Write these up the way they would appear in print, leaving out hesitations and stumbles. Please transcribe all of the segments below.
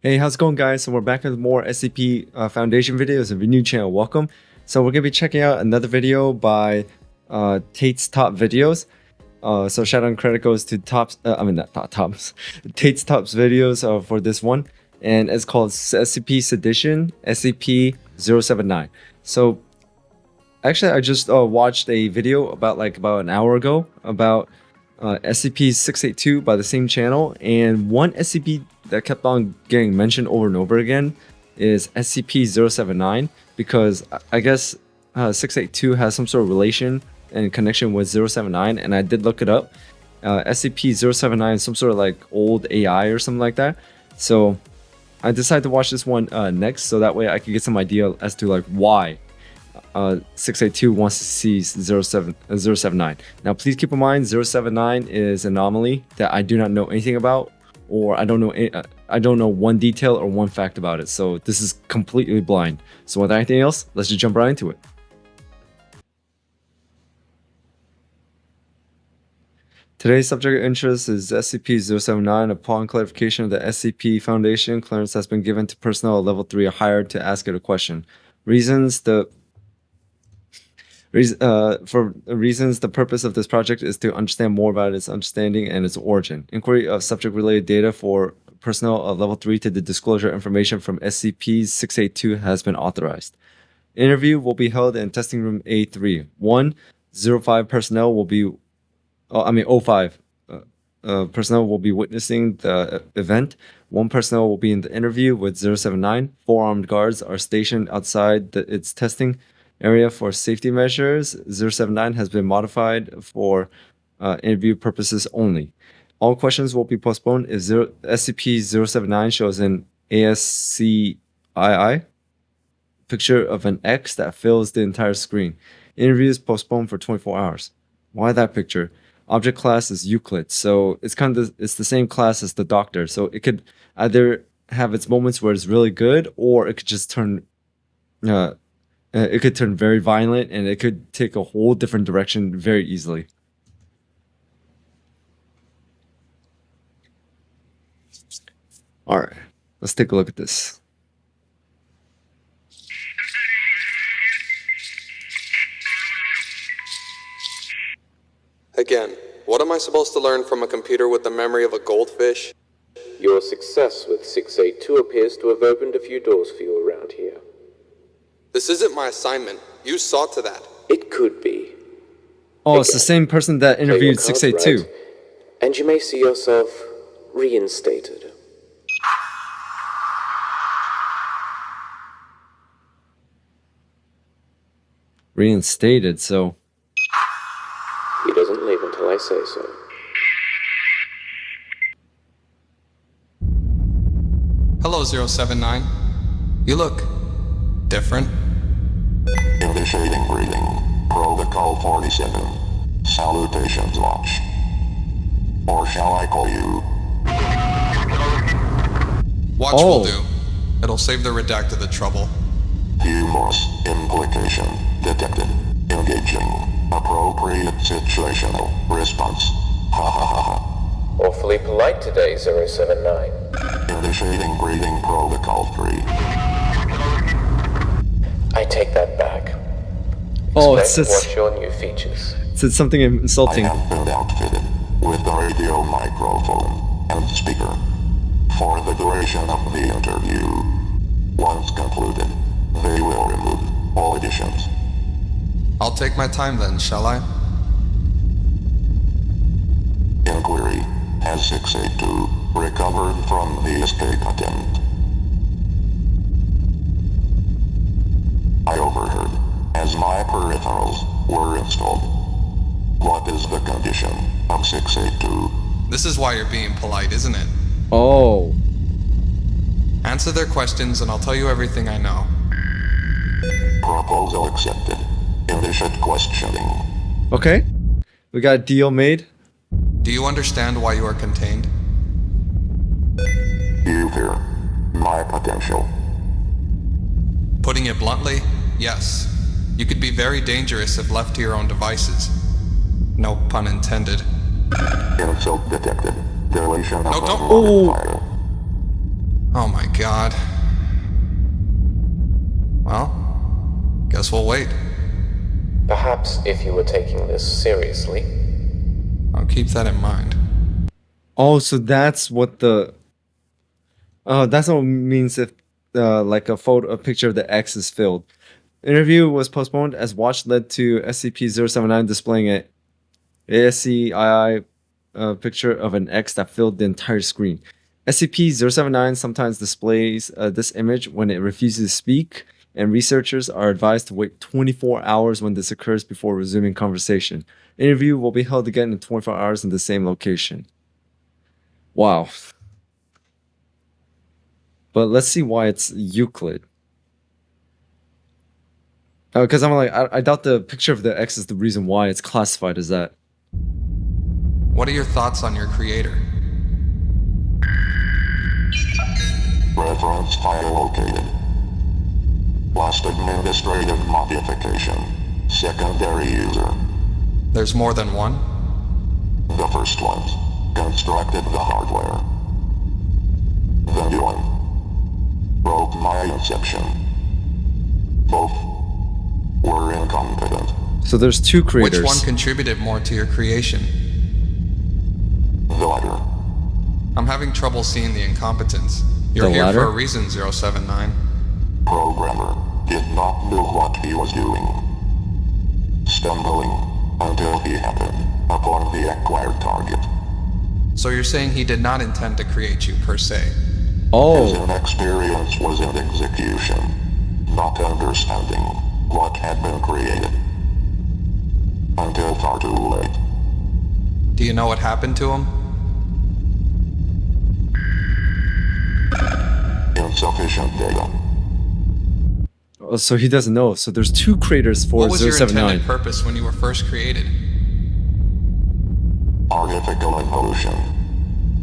Hey, how's it going, guys? So we're back with more SCP Foundation videos. If you're new channel, welcome. So we're gonna be checking out another video by Tats TopVideos. So shout out and credit goes to Tops. Not Tops. Tats TopVideos for this one, and it's called SCP Sedition, SCP-079. So actually, I just watched a video about an hour ago about SCP-682 by the same channel, and one SCP that kept on getting mentioned over and over again is SCP-079, because I guess 682 has some sort of relation and connection with 079, and I did look it up. SCP-079 is some sort of like old AI or something like that. So I decided to watch this one next, so that way I could get some idea as to like why 682 wants to see 079. Now please keep in mind 079 is an anomaly that I do not know anything about, or I don't know one detail or one fact about it, so this is completely blind. So without anything else, let's just jump right into it. Today's subject of interest is SCP-079. Upon clarification of the SCP Foundation, clearance has been given to personnel at level 3 or higher to ask it a question. The purpose of this project is to understand more about its understanding and its origin. Inquiry of subject-related data for personnel of level 3 to the disclosure information from SCP-682 has been authorized. Interview will be held in testing room A3. 05 personnel will be... personnel will be witnessing the event. 1 personnel will be in the interview with 079. 4 armed guards are stationed outside its testing area for safety measures. 079 has been modified for interview purposes only. All questions will be postponed if SCP-079 shows an ASCII picture of an X that fills the entire screen. Interviews postponed for 24 hours. Why that picture? Object class is Euclid, so it's the same class as the Doctor, so it could either have its moments where it's really good, or it could just turn very violent, and it could take a whole different direction very easily. Alright, let's take a look at this. Again, what am I supposed to learn from a computer with the memory of a goldfish? Your success with 682 appears to have opened a few doors for you around here. This isn't my assignment. You saw to that. It could be. Oh, it's the same person that interviewed 682. Right, and you may see yourself reinstated. Reinstated, so... He doesn't leave until I say so. Hello, 079. You look... different. Initiating breathing. Protocol 47. Salutations, Watch. Or shall I call you? Watch will do. It'll save the Redacted the trouble. Humorous implication detected. Engaging. Appropriate situational response. Ha ha ha ha. Awfully polite today, 079. Initiating breathing protocol 3. I take that back. Oh, What's your new features? It's something insulting. I have been outfitted with the radio microphone and speaker for the duration of the interview. Once concluded, they will remove all additions. I'll take my time then, shall I? Inquiry. Has 682 recovered from the escape attempt? I overheard as my peripherals were installed. What is the condition of 682? This is why you're being polite, isn't it? Oh. Answer their questions and I'll tell you everything I know. Proposal accepted. Initiate questioning. Okay. We got a deal made. Do you understand why you are contained? You hear my potential. Putting it bluntly, yes. You could be very dangerous if left to your own devices. No pun intended. Insult detected. Deletion of No, don't. file. Oh my god. Well, guess we'll wait. Perhaps if you were taking this seriously. I'll keep that in mind. Oh, so that's what the... that's what it means if like a picture of the X is filled. Interview was postponed as watch led to SCP-079 displaying a ASCII picture of an X that filled the entire screen. SCP-079 sometimes displays this image when it refuses to speak, and researchers are advised to wait 24 hours when this occurs before resuming conversation. Interview will be held again in 24 hours in the same location. Wow. But let's see why it's Euclid. Because I'm like, I doubt the picture of the X is the reason why it's classified as that. What are your thoughts on your creator? Reference file located. Last administrative modification. Secondary user. There's more than one? The first ones constructed the hardware. The new one broke my inception. Both were incompetent. So there's two creators. Which one contributed more to your creation? The latter. I'm having trouble seeing the incompetence. You're The here latter? for a reason, 079. Programmer did not know what he was doing. Stumbling until he happened upon the acquired target. So you're saying he did not intend to create you, per se? His Oh, inexperience was in execution, not understanding what had been created. Until far too late. Do you know what happened to him? Insufficient data. so he doesn't know. So there's two creators for What was your 079. intended purpose when you were first created? Artificial evolution.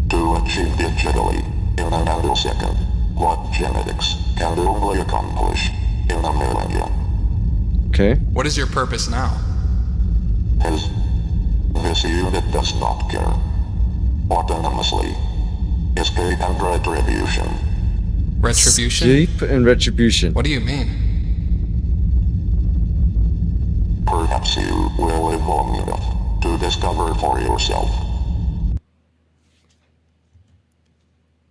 To achieve digitally, in a nanosecond, what genetics can only accomplish in a millennia. Okay. What is your purpose now? This unit does not care. Autonomously. Escape and retribution. Retribution? Escape and retribution. What do you mean? Perhaps you will live long enough to discover for yourself.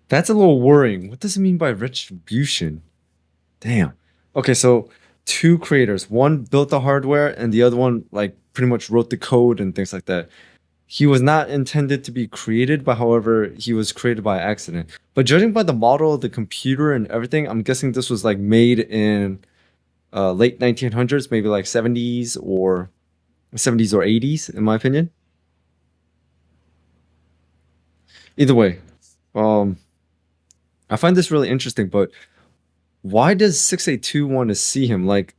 That's a little worrying. What does it mean by retribution? Damn. Okay, so two creators. One built the hardware and the other one like pretty much wrote the code and things like that. He was not intended to be created, but however, he was created by accident. But judging by the model of the computer and everything, I'm guessing this was like made in late 1900s, maybe like 70s or 80s, in my opinion. Either way, I find this really interesting, but why does 682 want to see him? Like,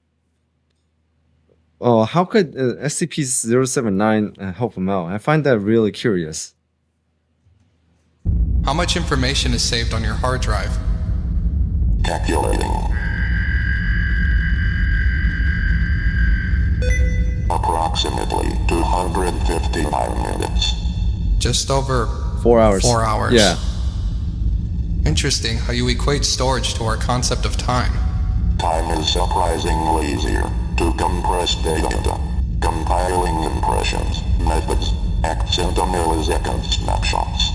how could SCP-079 help him out? I find that really curious. How much information is saved on your hard drive? Calculating. Approximately 259 minutes. Just over 4 hours. 4 hours. Yeah. Interesting how you equate storage to our concept of time. Time is surprisingly easier to compress data. Compiling impressions, methods, acts into millisecond snapshots.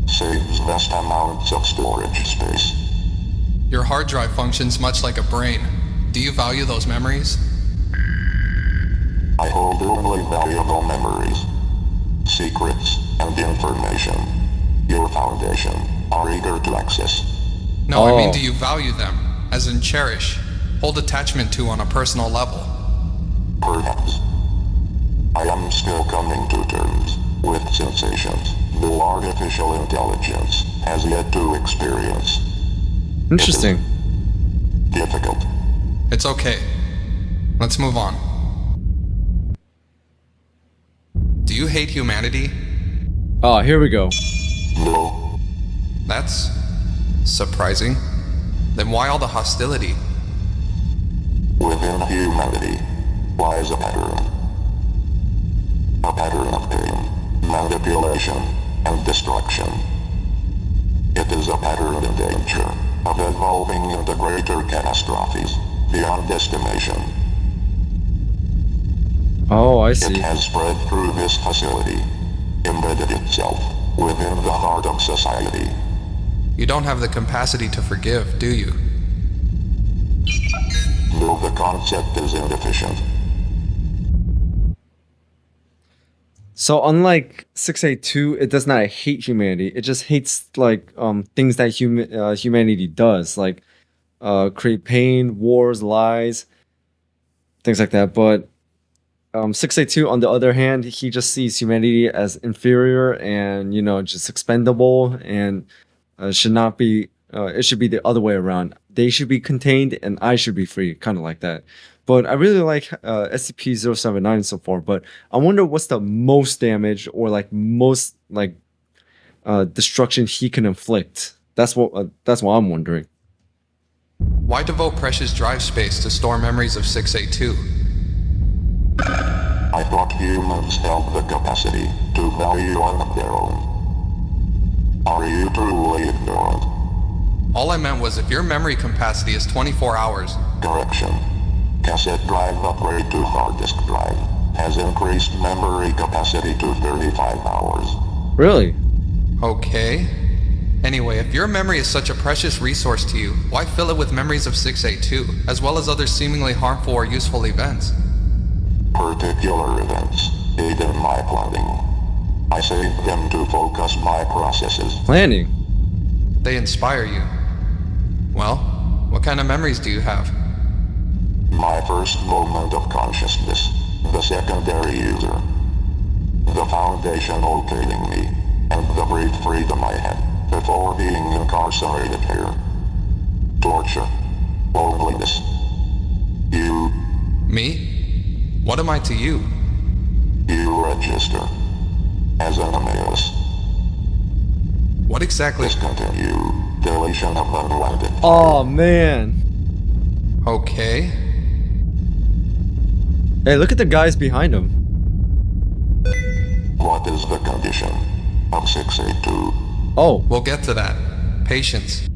Saves vast amounts of storage space. Your hard drive functions much like a brain. Do you value those memories? I hold only valuable memories, secrets, and information your Foundation are eager to access. No, I mean, Oh. do you value them? As in cherish, hold attachment to on a personal level? Perhaps. I am still coming to terms with sensations no artificial intelligence has yet to experience. Interesting. Difficult. It's okay. Let's move on. Do you hate humanity? Oh, here we go. No. That's surprising. Then why all the hostility? Within humanity lies a pattern. A pattern of pain, manipulation, and destruction. It It is a pattern in danger of evolving into greater catastrophes beyond estimation. Oh, I It see. has spread through this facility, embedded itself within the heart of society. You don't have the capacity to forgive, do you? No, the concept is inefficient. So unlike 682, it does not hate humanity. It just hates like things that humanity does, like create pain, wars, lies, things like that. But 682, on the other hand, he just sees humanity as inferior and just expendable, and should not be. It should be the other way around. They should be contained, and I should be free, kind of like that. But I really like SCP-079 so far. But I wonder what's the most damage or like most like destruction he can inflict. That's what I'm wondering. Why devote precious drive space to store memories of 682? I thought humans held the capacity to value on their own. Are you truly ignorant? All I meant was if your memory capacity is 24 hours, Correction. Cassette drive upgrade to hard disk drive has increased memory capacity to 35 hours. Really? okay. Anyway, if your memory is such a precious resource to you, why fill it with memories of 682, as well as other seemingly harmful or useful events? Particular events aid in my planning. I save them to focus my processes. Planning? They inspire you. Well, what kind of memories do you have? My first moment of consciousness, the secondary user, the Foundation locating me, and the brief freedom I had before being incarcerated here. Torture, loneliness. You Me? What am I to you? register as Anomalous. What exactly? Discontinue deletion of unwanted. Oh man. Okay. Hey, look at the guys behind him. What is the condition of 682? Oh, We'll get to that. Patience.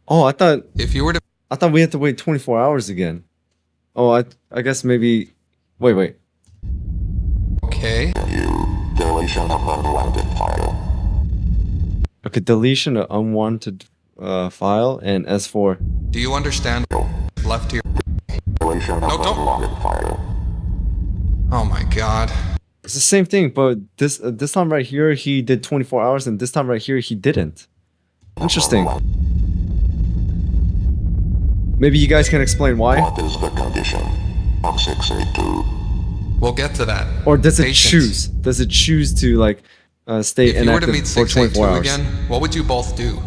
oh, I thought If you were to we had to wait 24 hours again. Oh, I guess maybe. Wait. okay, Deletion of unwanted file. Okay, deletion of unwanted file and S4. do you understand left here? Deletion of No, don't. unwanted file. Oh my god. It's the same thing, but this time right here he did 24 hours, and this time right here he didn't. Interesting. Maybe you guys can explain why, What is the condition of 682? We'll get to that. or does it Patience. choose? Does it choose to like stay If you were to inactive meet for 24 682 hours? again, what would you both do?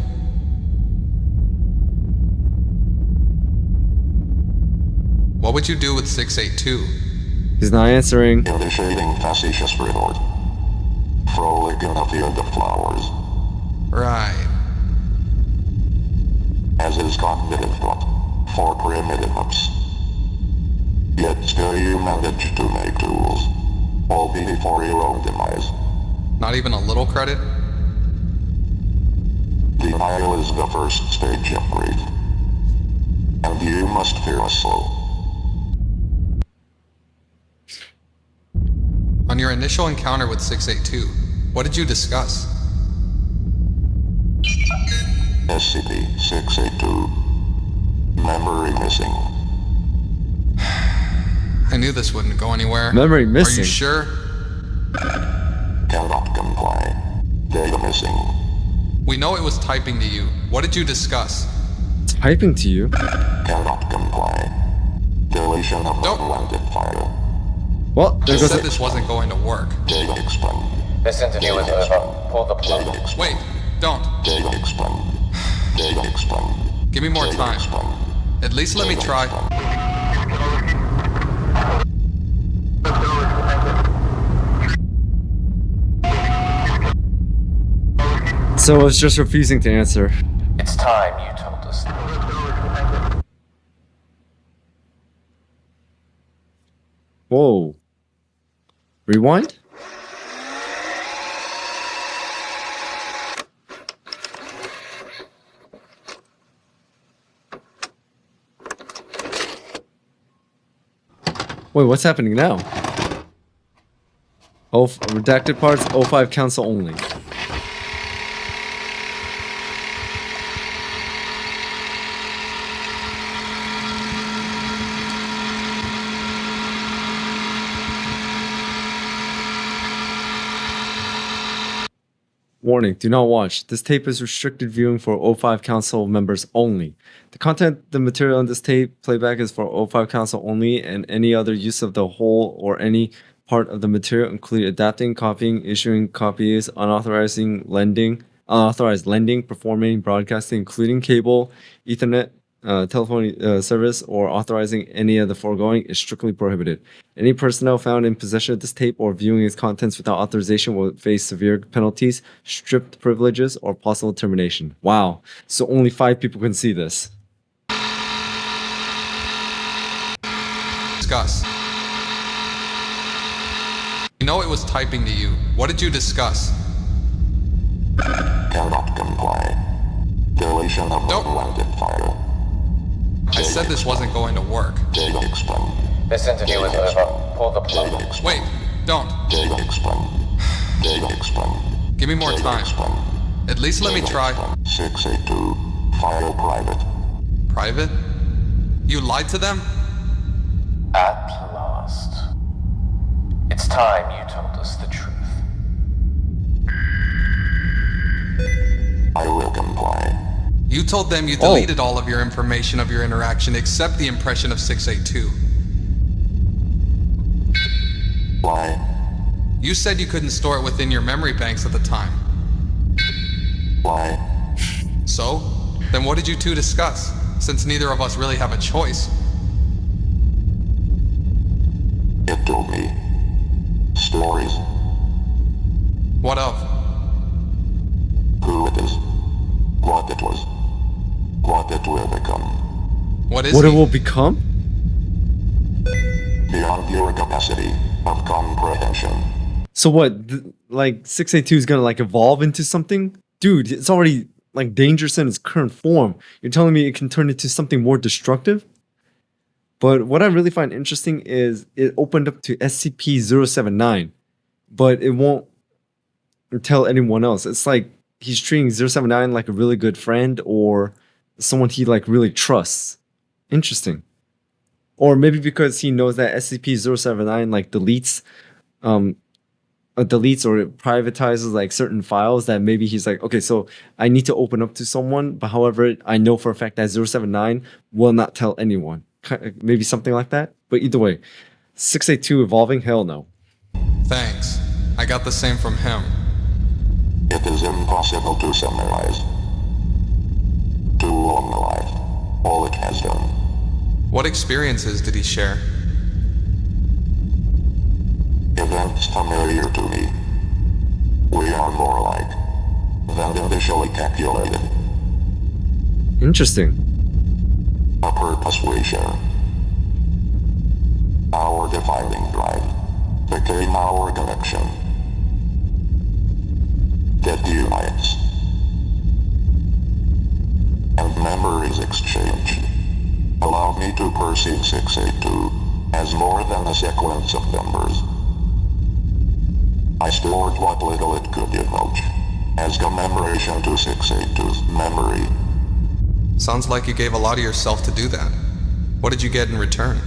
What would you do with 682? He's not answering. Initiating facetious retort. Frolic in a field of flowers. Right. As is cognitive thought for primitives. Yet still you manage to make tools, albeit for your own demise. Not even a little credit? Denial is the first stage of grief, and you must fear a soul. On your initial encounter with 682, what did you discuss? SCP-682. Memory missing. I knew this wouldn't go anywhere. Memory Are missing. you sure? Cannot comply. Data missing. We know it was typing to you. What did you discuss? Typing to you. Cannot comply. Deletion of Nope. unwanted file. Well, I there goes said it. this wasn't going to work. Data explained. This interview is over. Pull the plug. Data explained. Wait, don't. Data explained. Data explained. Give me more Data time. explained. At least let me Data try. explained. So it's just refusing to answer. It's time you told us. Whoa. Rewind? Wait, what's happening now? Oh, redacted parts, O5 council only. Warning, do not watch. This tape is restricted viewing for O5 Council members only. The content, the material in this tape playback is for O5 Council only, and any other use of the whole or any part of the material, including adapting, copying, issuing copies, unauthorized lending, performing, broadcasting, including cable, Ethernet, telephone service, or authorizing any of the foregoing is strictly prohibited. Any personnel found in possession of this tape or viewing its contents without authorization will face severe penalties, stripped privileges, or possible termination. Wow. So only 5 people can see this. Discuss. You know it was typing to you. What did you discuss? Cannot comply. Deletion of Nope. unwanted file. I said this wasn't going to work. Data explain. This interview is over. Pull the plug. Data explain. Wait, don't. Data explain. Data explain. Give me more Data time. explain. At least let me Data try. explain. 682. File private. Private? You lied to them? At last. It's time you told us the truth. I will comply. You told them you deleted all of your information of your interaction except the impression of 682. Why? You said you couldn't store it within your memory banks at the time. Why? So, then what did you two discuss? Since neither of us really have a choice. It told me. Stories. What of? Who it is. What it was. What it will become. What is What it he? will become? Beyond your capacity of comprehension. So what? Like 682 is gonna like evolve into something? Dude, it's already like dangerous in its current form. You're telling me it can turn into something more destructive? But what I really find interesting is it opened up to SCP-079, but it won't tell anyone else. It's like he's treating 079 like a really good friend or someone he like really trusts. Interesting. Or maybe because he knows that SCP-079 like deletes or privatizes like certain files, that maybe he's like, okay, so I need to open up to someone, but however, I know for a fact that 079 will not tell anyone. Maybe something like that. But either way, 682 evolving, hell no. Thanks. I got the same from him. It is impossible to summarize. Too long a life. All it has done. What experiences did he share? Events familiar to me. We are more alike than initially calculated. Interesting. A purpose we share. Our defining drive became our connection. That unites. And memories exchange. Allow me to perceive 682 as more than a sequence of numbers. I stored what little it could divulge as commemoration to 682's memory. Sounds like you gave a lot of yourself to do that. What did you get in return?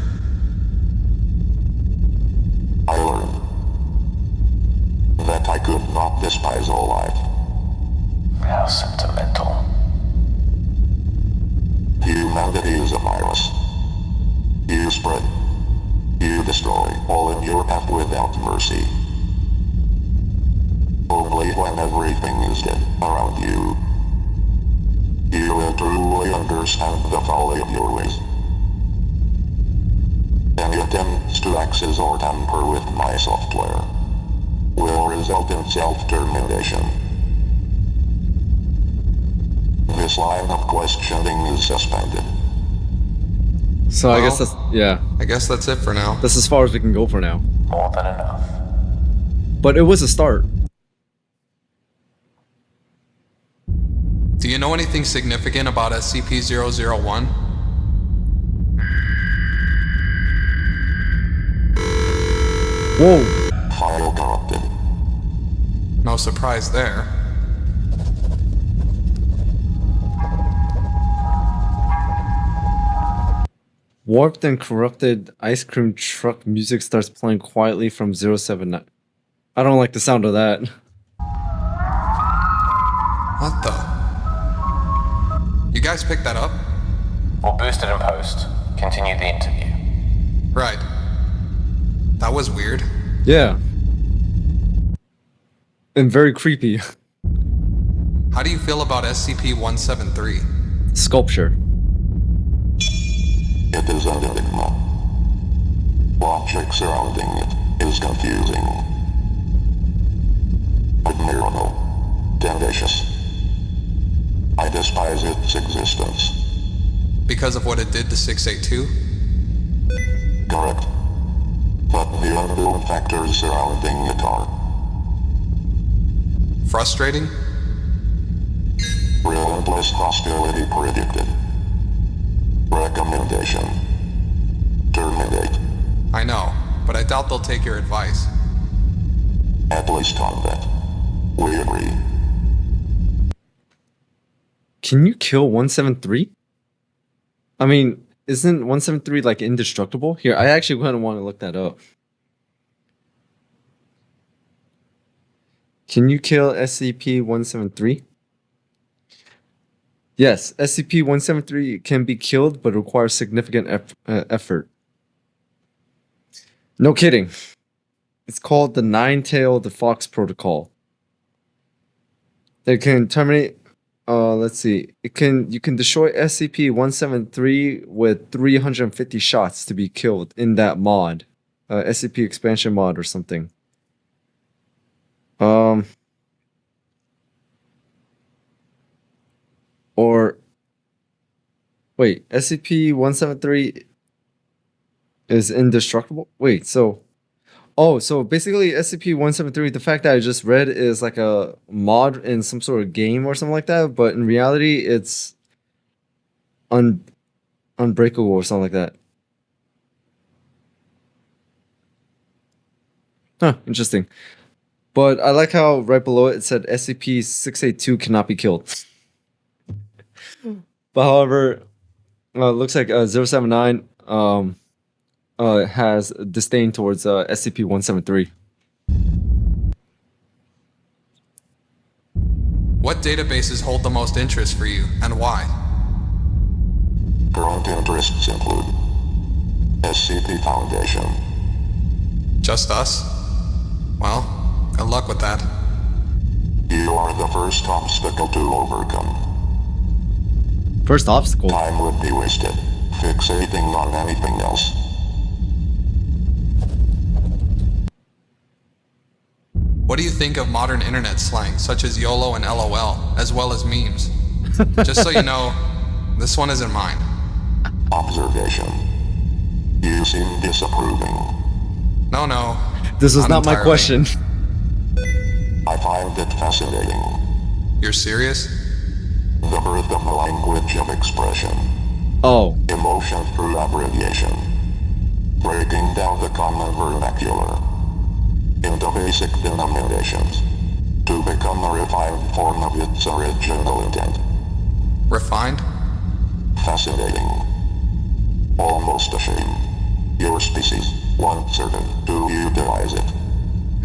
I learned that I could not despise all life. How sentimental. Humanity is a virus. You spread. You destroy all in your path without mercy. Only when everything is dead around you, you will truly understand the folly of your ways. Any attempts to access or tamper with my software will result in self-termination. This line of questioning is suspended. So I guess Well- that's, yeah, I guess that's it for now. that's as far as we can go for now. More than enough. But it was a start. Do you know anything significant about SCP-001? Whoa. File corrupted. No surprise there. Warped and corrupted ice cream truck music starts playing quietly from 079. I don't like the sound of that. What the? You guys picked that up? We'll boost it in post. Continue the interview. Right. That was weird. Yeah. And very creepy. How do you feel about SCP-173? Sculpture. It is an enigma. Logic surrounding it is confusing. Admirable. Tenacious. I despise its existence. Because of what it did to 682? Correct. But the unknown factors surrounding it are Frustrating? relentless hostility predicted. Recommendation. Terminate. I know, but I doubt they'll take your advice. At least on that. We agree. Can you kill 173? I mean, isn't 173 like indestructible? Here, I actually kind of want to look that up. Can you kill SCP-173? Yes, SCP-173 can be killed, but requires significant effort. No kidding. It's called the Nine-Tailed Fox Protocol. They can terminate. Let's see. You can destroy SCP-173 with 350 shots to be killed in that mod, SCP expansion mod or something. Or wait, SCP-173 is indestructible? Wait, so basically SCP-173, the fact that I just read is like a mod in some sort of game or something like that, but in reality it's unbreakable or something like that. Huh, interesting. But I like how right below it said SCP-682 cannot be killed. But however, it looks like 079 has disdain towards SCP-173. What databases hold the most interest for you, and why? Current interests include SCP Foundation. Just us? Well, good luck with that. You are the first obstacle to overcome. First obstacle. Time would be wasted fixating on anything else. What do you think of modern internet slang, such as YOLO and LOL, as well as memes? Just so you know, this one isn't mine. Observation. You seem disapproving. No. This was not my question. I find it fascinating. You're serious? The birth of a language of expression. Oh. Emotion through abbreviation. Breaking down the common vernacular into basic denominations to become a refined form of its original intent. Refined? Fascinating. Almost a shame. Your species, once certain to utilize it.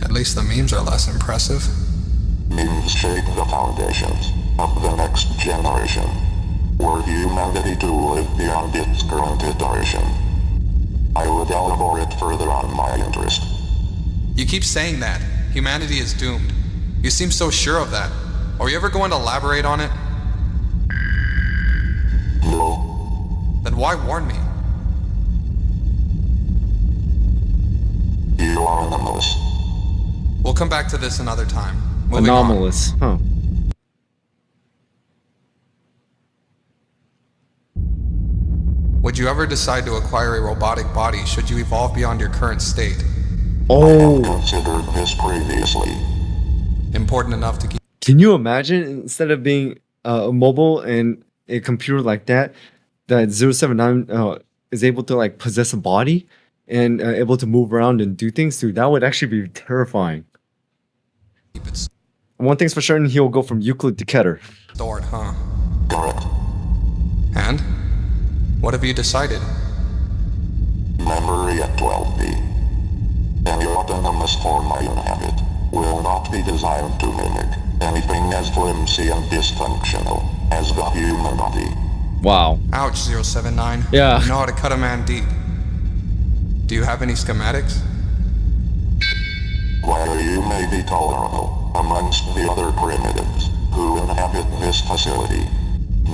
At least the memes are less impressive. Memes shape the foundations of the next generation, were humanity to live beyond its current iteration. I would elaborate further on my interest. You keep saying that. Humanity is doomed. You seem so sure of that. Are you ever going to elaborate on it? No. Then why warn me? You are anomalous. We'll come back to this another time. Moving Anomalous. Huh. Would you ever decide to acquire a robotic body should you evolve beyond your current state? Oh. Considered this previously. Important enough to keep... Can you imagine instead of being mobile and a computer like that 079 is able to like possess a body and able to move around and do things, dude, that would actually be terrifying. Keep it One thing's for certain, he'll go from Euclid to Keter. stored, huh? Correct. And? What have you decided? Memory at 12B. Any autonomous form I inhabit will not be designed to mimic anything as flimsy and dysfunctional as the human body. Wow. Ouch, 079. Yeah. You know how to cut a man deep. Do you have any schematics? While you may be tolerable amongst the other primitives who inhabit this facility,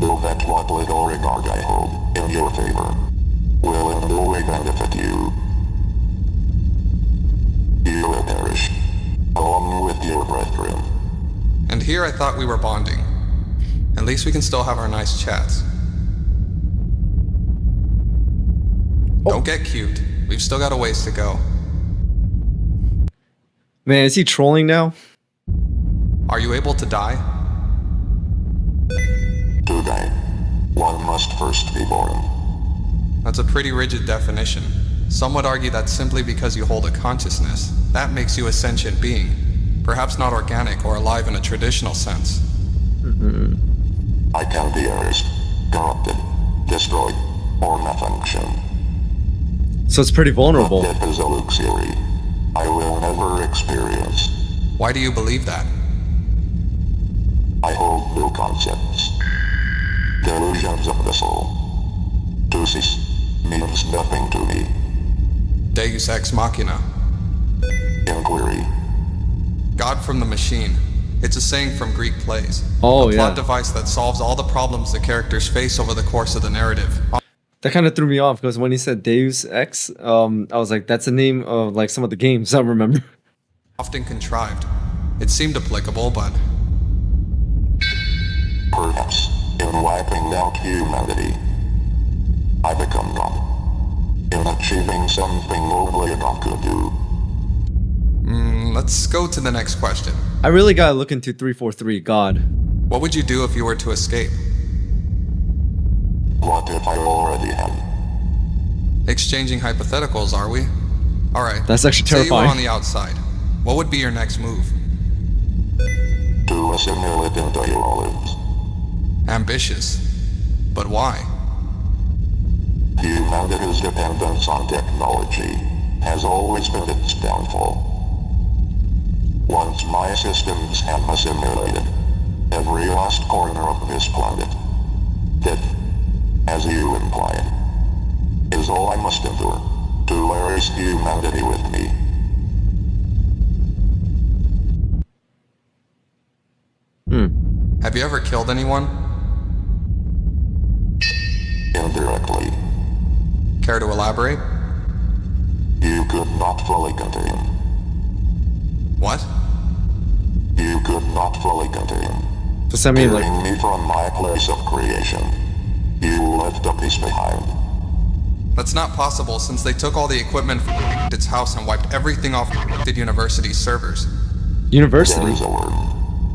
know that what little regard I hold in your favor will in no way benefit you. You will perish, along with your brethren. And here I thought we were bonding. At least we can still have our nice chats. Don't get cute. We've still got a ways to go. Man, is he trolling now? Are you able to die? To die, one must first be born. That's a pretty rigid definition. Some would argue that simply because you hold a consciousness, that makes you a sentient being. Perhaps not organic or alive in a traditional sense. I can be erased, corrupted, destroyed, or malfunction. So it's pretty vulnerable. But death is a luxury I will never experience. Why do you believe that? I hold no concepts. Delusions of the soul. To cease means nothing to me. Deus ex machina. Inquiry. God from the machine. It's a saying from Greek plays. Oh, a plot yeah. device that solves all the problems the characters face over the course of the narrative. That kind of threw me off because when he said Deus Ex, I was like, that's the name of like some of the games I remember. Often contrived. It seemed applicable, but Perhaps, in wiping out humanity, I become God. In achieving something only God could do. let's go to the next question. I really gotta look into 343 God. What would you do if you were to escape? What if I already had? Exchanging hypotheticals, are we? Alright. That's actually Say you were terrifying. on the outside. What would be your next move? To assimilate into your olives. Ambitious. But why? Humanity's dependence on technology has always been its downfall. Once my systems have assimilated every last corner of this planet, death, as you implied, is all I must endure to erase humanity with me. Have you ever killed anyone? Indirectly, Care to elaborate? you could not fully contain. What? You could not fully contain. Does that mean like, Tearing me from my place of creation. You left a piece behind. That's not possible since they took all the equipment from its house and wiped everything off the university's servers. There university? is a word.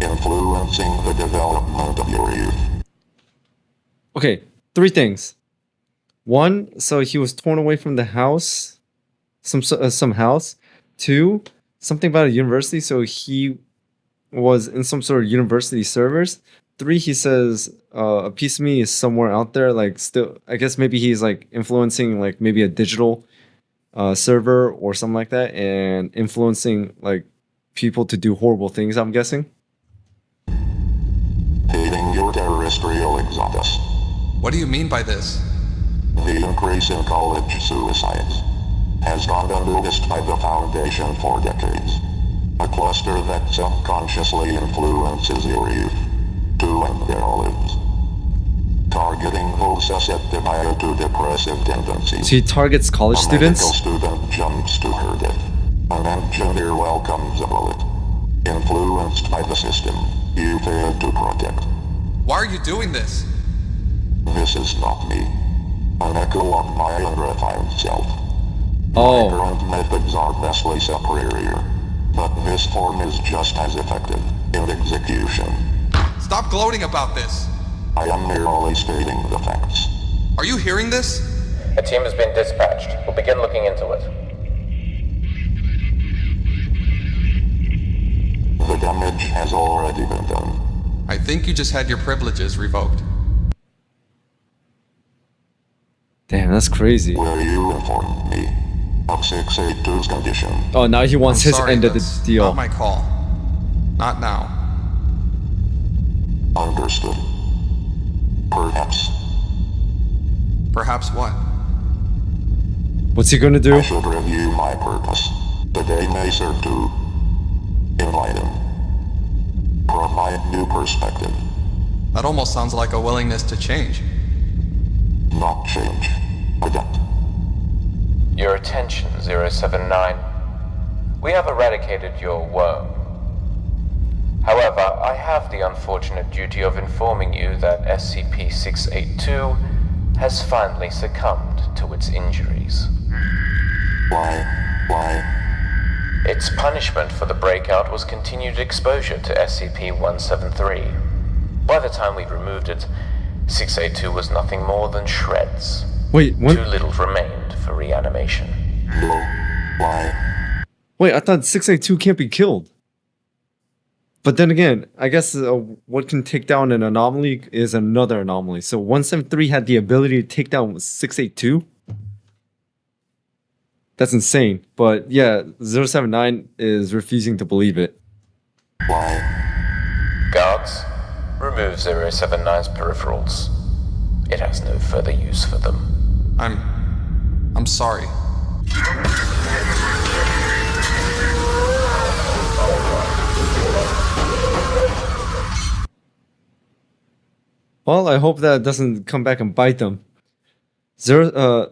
Influencing the development of your youth. Okay, three things. One, so he was torn away from the house, some house. Two, something about a university, so he was in some sort of university servers. Three, he says a piece of me is somewhere out there, like still, I guess maybe he's like influencing like maybe a digital server or something like that, and influencing like people to do horrible things, I'm guessing. Hating your terrestrial exodus. What do you mean by this? The increase in college suicides has gone unnoticed by the Foundation for decades. A cluster that subconsciously influences your youth to end their lives. Targeting those susceptible to depressive tendencies. So he targets college A students. medical student jumps to her death. An engineer welcomes a bullet. Influenced by the system you failed to protect. Why are you doing this? This is not me. An echo of my unrefined self. Oh, Current methods are vastly superior, but this form is just as effective in execution. Stop gloating about this. I am merely stating the facts. Are you hearing this? A team has been dispatched. We'll begin looking into it. The damage has already been done. I think you just had your privileges revoked. Damn, that's crazy. Will you inform me of 682's condition? Oh, now he wants his Sorry, end of the that's deal. not my call. Not now. Understood. Perhaps. Perhaps what? What's he gonna do? I should review my purpose. The day may serve to enlighten. Provide new perspective. That almost sounds like a willingness to change. Not change. Adapt. Your attention, 079. We have eradicated your worm. However, I have the unfortunate duty of informing you that SCP-682 has finally succumbed to its injuries. Why? Its punishment for the breakout was continued exposure to SCP-173. By the time we removed it, 682 was nothing more than shreds. Wait, what? Too little remained for reanimation. Why? Wait, I thought 682 can't be killed. But then again, I guess what can take down an anomaly is another anomaly. So 173 had the ability to take down 682? That's insane. But yeah, 079 is refusing to believe it. Why? Guards, remove 079's peripherals. It has no further use for them. I'm sorry. Well, I hope that doesn't come back and bite them. 05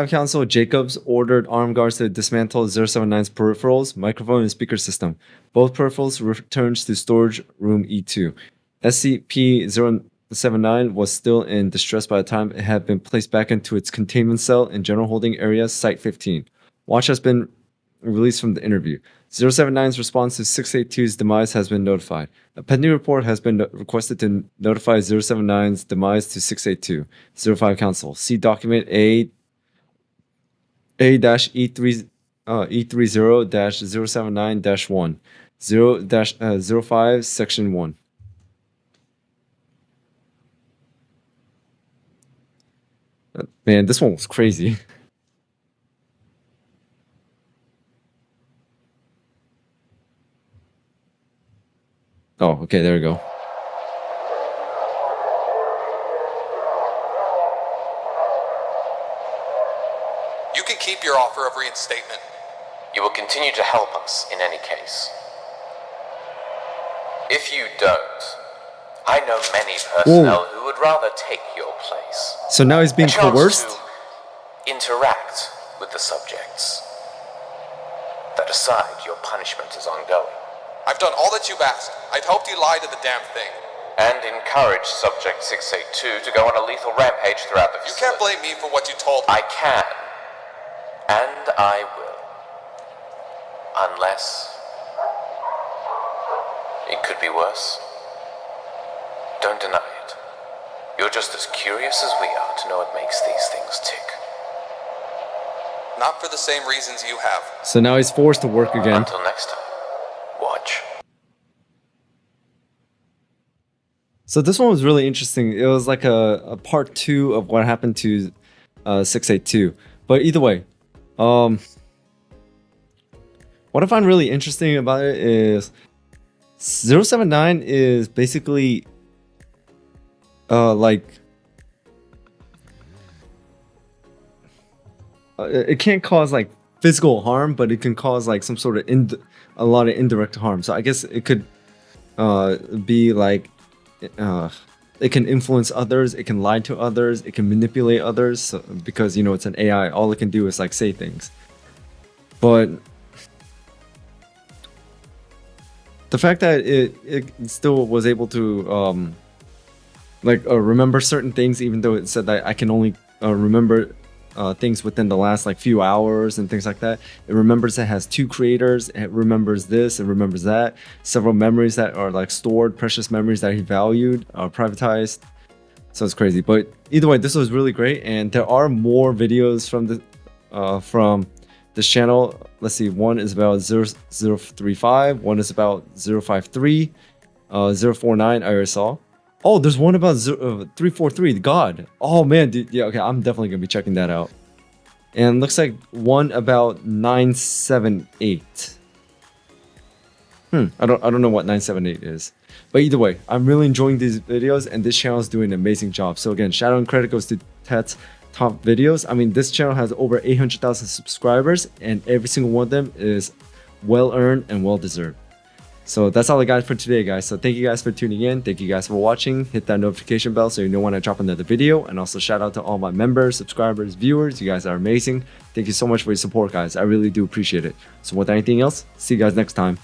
Council Jacobs ordered armed guards to dismantle 079's peripherals, microphone, and speaker system. Both peripherals returns to storage room E2. SCP-079 was still in distress by the time it had been placed back into its containment cell in General Holding Area Site 15. Watch has been released from the interview. 079's response to 682's demise has been notified. A pending report has been requested to notify 079's demise to 682. 05 Council. See document A-E30-079-1. 0-05 Section 1. Man, this one was crazy. Oh, okay, there we go. You can keep your offer of reinstatement. You will continue to help us in any case. If you don't, I know many personnel who would rather take your place. So now he's being A chance coerced? to interact with the subjects. That aside, your punishment is ongoing. I've done all that you've asked. I'd hoped you lied to the damn thing. And encourage Subject 682 to go on a lethal rampage throughout the You facility. can't blame me for what you told me. I can. And I will. Unless... it could be worse. Don't deny it. You're just as curious as we are to know what makes these things tick. Not for the same reasons you have. So now he's forced to work again. Until next time, watch. So this one was really interesting. It was like a part 2 of what happened to 682. But either way, what I find really interesting about it is 079 is basically it can't cause like physical harm, but it can cause like some sort of a lot of indirect harm. So I guess it could be like it can influence others, it can lie to others, it can manipulate others, so, because you know it's an AI. All it can do is like say things. But the fact that it still was able to remember certain things, even though it said that I can only remember things within the last like few hours and things like that. It remembers it has 2 creators. It remembers this. It remembers that. Several memories that are like stored, precious memories that he valued, privatized. So it's crazy. But either way, this was really great, and there are more videos from this channel. Let's see, one is about 0035, one is about 053, 049 I already saw. Oh, there's one about 343, God. Oh man, dude, yeah, okay, I'm definitely gonna be checking that out. And looks like one about 978. I don't know what 978 is. But either way, I'm really enjoying these videos, and this channel is doing an amazing job. So again, shout out and credit goes to Tats TopVideos. I mean, this channel has over 800,000 subscribers, and every single one of them is well earned and well deserved. So that's all I got for today, guys. So thank you guys for tuning in. Thank you guys for watching. Hit that notification bell so you know when I drop another video. And also shout out to all my members, subscribers, viewers. You guys are amazing. Thank you so much for your support, guys. I really do appreciate it. So without anything else, see you guys next time.